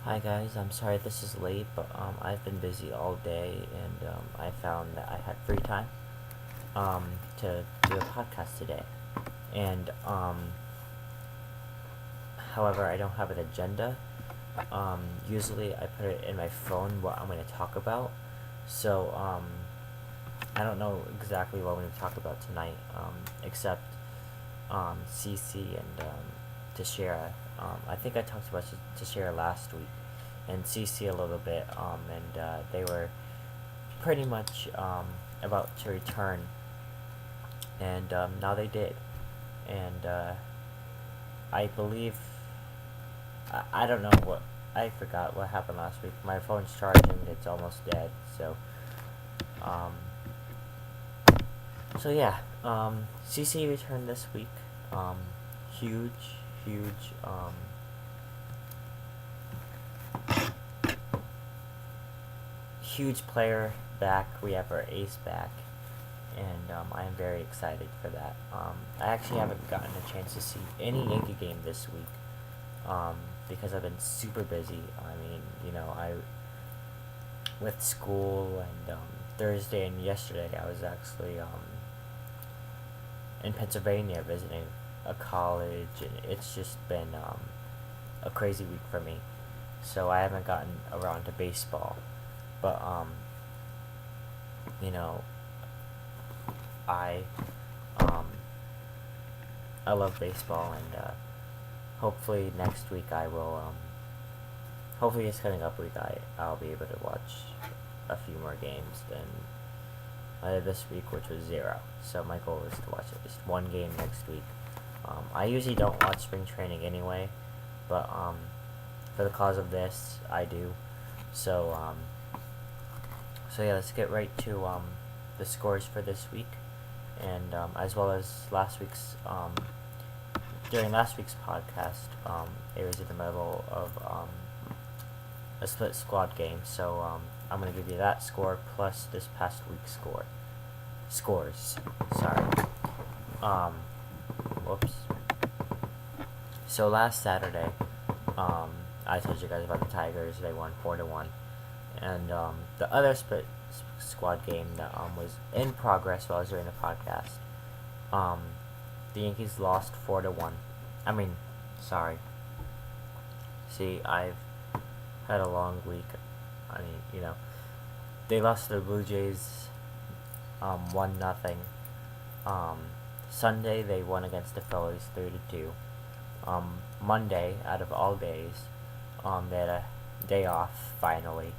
Hi guys, I'm sorry this is late, but I've been busy all day, and I found that I had free time to do a podcast today. And however, I don't have an agenda. Usually I put it in my phone what I'm going to talk about. So I don't know exactly what I'm going to talk about tonight, except CC and Tashira. I think I talked about Tashira last week, and CC a little bit, and they were pretty much about to return, and now they did, and I believe I don't know what I forgot what happened last week. My phone's charging; it's almost dead. Um, so yeah, CC returned this week. Um, huge, huge. Huge player back. We have our ace back, and I am very excited for that. I actually haven't gotten a chance to see any Yankee game this week because I've been super busy. I mean, I with school and Thursday and yesterday I was actually in Pennsylvania visiting a college, and it's just been a crazy week for me. So I haven't gotten around to baseball, but you know, I um, I love baseball, and hopefully next week I will. Hopefully this coming up week I'll be able to watch a few more games than this week, which was zero. So my goal is to watch at least one game next week. I usually don't watch spring training anyway, but for the cause of this, I do. So so yeah, let's get right to the scores for this week, and as well as last week's. During last week's podcast, it was in the middle of a split squad game, so I'm gonna give you that score plus this past week's scores. Sorry. Um, whoops. So last Saturday, I told you guys about the Tigers. They won 4-1, and the other split squad game that was in progress while I was doing the podcast. Um, the Yankees lost 4-1. I mean, sorry. See, I've had a long week. I mean, they lost to the Blue Jays, 1-0. Um, Sunday they won against the Phillies 3-2. Monday, out of all days, they had a day off finally.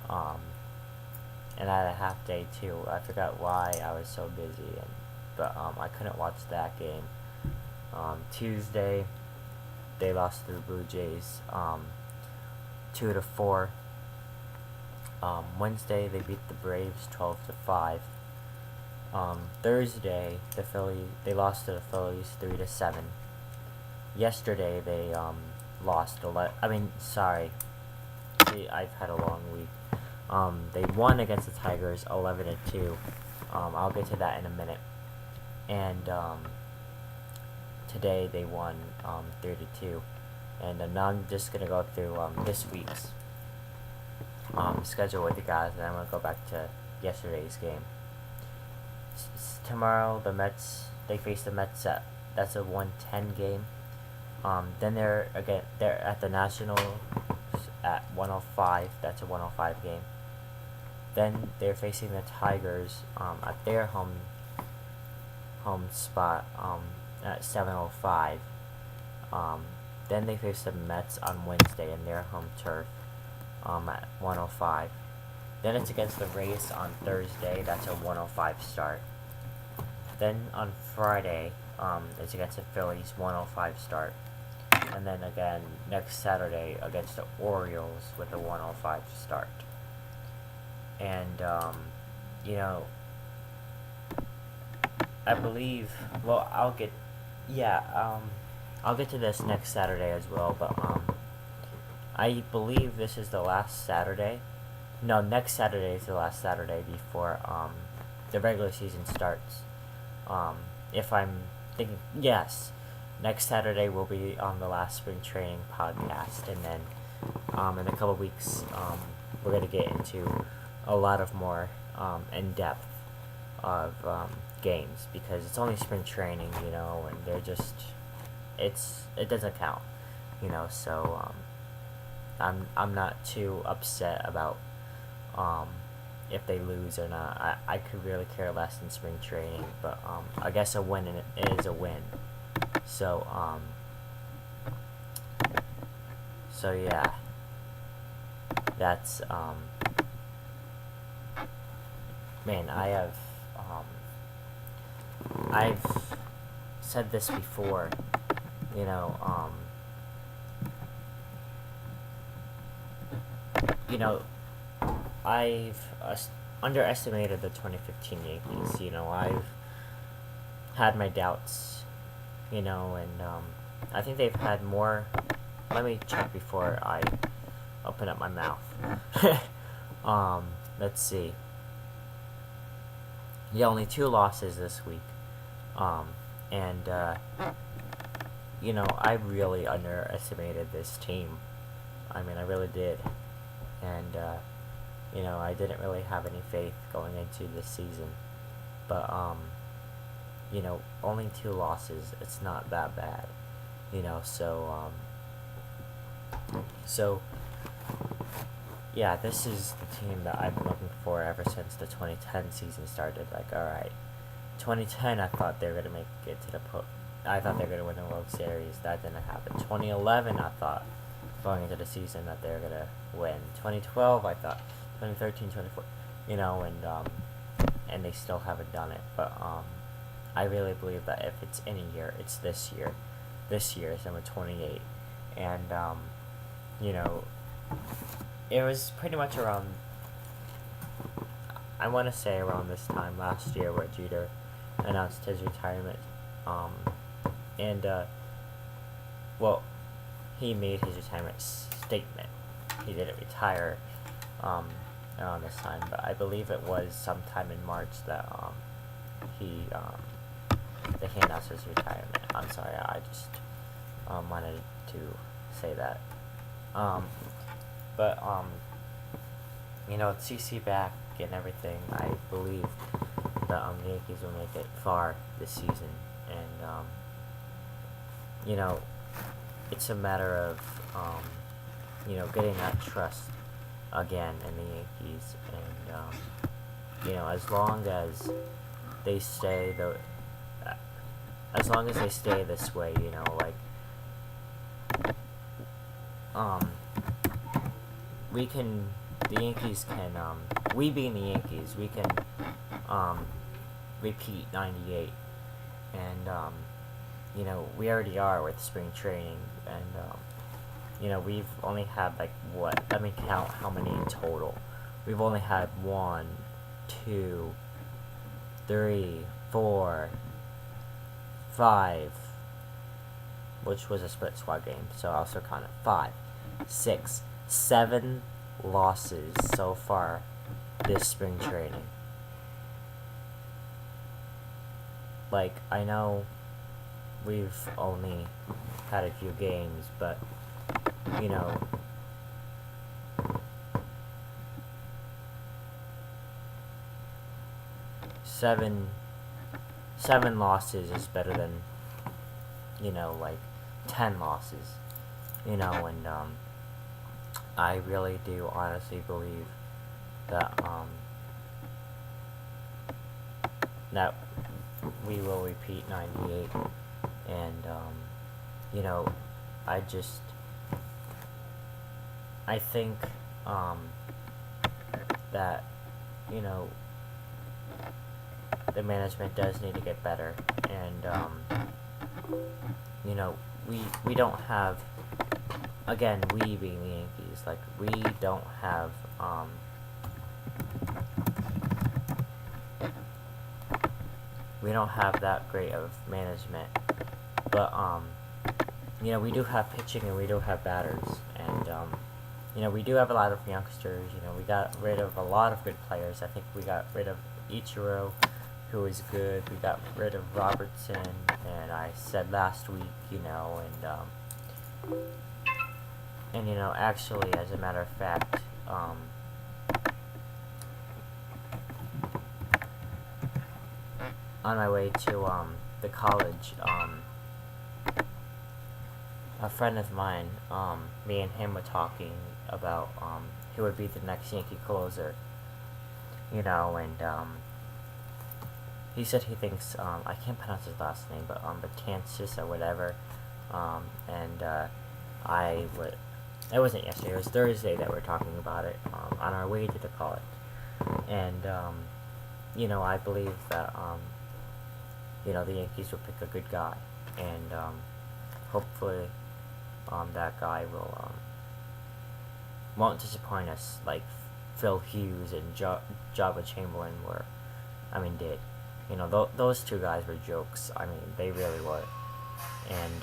Um, and I had a half day too. I forgot why I was so busy, but I couldn't watch that game. Tuesday, they lost to the Blue Jays, 2-4. Wednesday, they beat the Braves 12-5. Thursday, they lost to the Phillies 3-7. Yesterday, they lost 11. I mean, sorry. See, I've had a long week. They won against the Tigers 11-2. I'll get to that in a minute. And today they won 3-2. And now I'm just gonna go through this week's schedule with you guys, and I'm gonna go back to yesterday's game. Tomorrow they face the Mets. That's a 1:10 game. Then they're at the National at 1:05. That's a 1:05 game. Then they're facing the Tigers at their home spot at 7:05. Then they face the Mets on Wednesday in their home turf at 1:05. Then it's against the Rays on Thursday. That's a 1:05 start. Then on Friday, it's against the Phillies, 1:05 start. And then again next Saturday against the Orioles with a 1:05 start. And I believe. Well, I'll get to this next Saturday as well. But I believe this is the last Saturday. No, next Saturday is the last Saturday before the regular season starts. If I'm thinking, yes, next Saturday will be on the last spring training podcast, and then In a couple weeks, we're gonna get into a lot of more in depth of games, because it's only spring training, and they're just it doesn't count, So I'm not too upset about if they lose or not. I could really care less in spring training, but I guess a win is a win. So so yeah, that's man, I've said this before, you know, you know, I've underestimated the 2015 Yankees. I've had my doubts, and I think they've had more. Let me check before I open up my mouth. Let's see. Yeah, only 2 losses this week. And I really underestimated this team. I mean, I really did. And, I didn't really have any faith going into this season. But, only 2 losses, it's not that bad. So, yeah, this is the team that I've been looking for ever since the 2010 season started. Like, alright, 2010, I thought they were going to make it to I thought they were going to win the World Series. That didn't happen. 2011, I thought, going into the season, that they were going to win. 2012, I thought. 2013, 2014, and they still haven't done it. But, I really believe that if it's any year, it's this year. This year is number 28. And, it was pretty much around, I want to say around this time last year, where Jeter announced his retirement. Well, he made his retirement statement. He didn't retire around this time, but I believe it was sometime in March that he announced his retirement. I'm sorry, I just wanted to say that. But CC back and everything, I believe that the Yankees will make it far this season, and it's a matter of getting that trust again in the Yankees, and as long as they stay this way, the Yankees can, we being the Yankees, we can repeat 98, and we already are with spring training, and we've only had let me count how many in total. We've only had 1, 2, 3, 4, 5, which was a split squad game, so I'll also count it. 5, 6, 7 losses so far this spring training. I know we've only had a few games, but seven losses is better than 10 losses, and I really do honestly believe that that we will repeat 98, and I think that the management does need to get better, and we don't have, again, we being the Yankees, we don't have that great of management, but we do have pitching and we do have batters, and we do have a lot of youngsters. We got rid of a lot of good players. I think we got rid of Ichiro, who is good. We got rid of Robertson, and I said last week, And, you know, actually, as a matter of fact, on my way to, the college, a friend of mine, me and him were talking about, who would be the next Yankee closer, you know, and, he said he thinks, I can't pronounce his last name, but, Betances or whatever, and, it wasn't yesterday, it was Thursday that we were talking about it, on our way to the college, and, you know, I believe that, you know, the Yankees will pick a good guy, and, hopefully, that guy will, won't disappoint us like Phil Hughes and Jabba Chamberlain did. You know, those two guys were jokes. I mean, they really were. And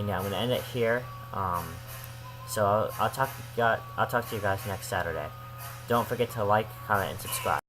yeah, I'm gonna end it here. So I'll talk to you guys next Saturday. Don't forget to like, comment, and subscribe.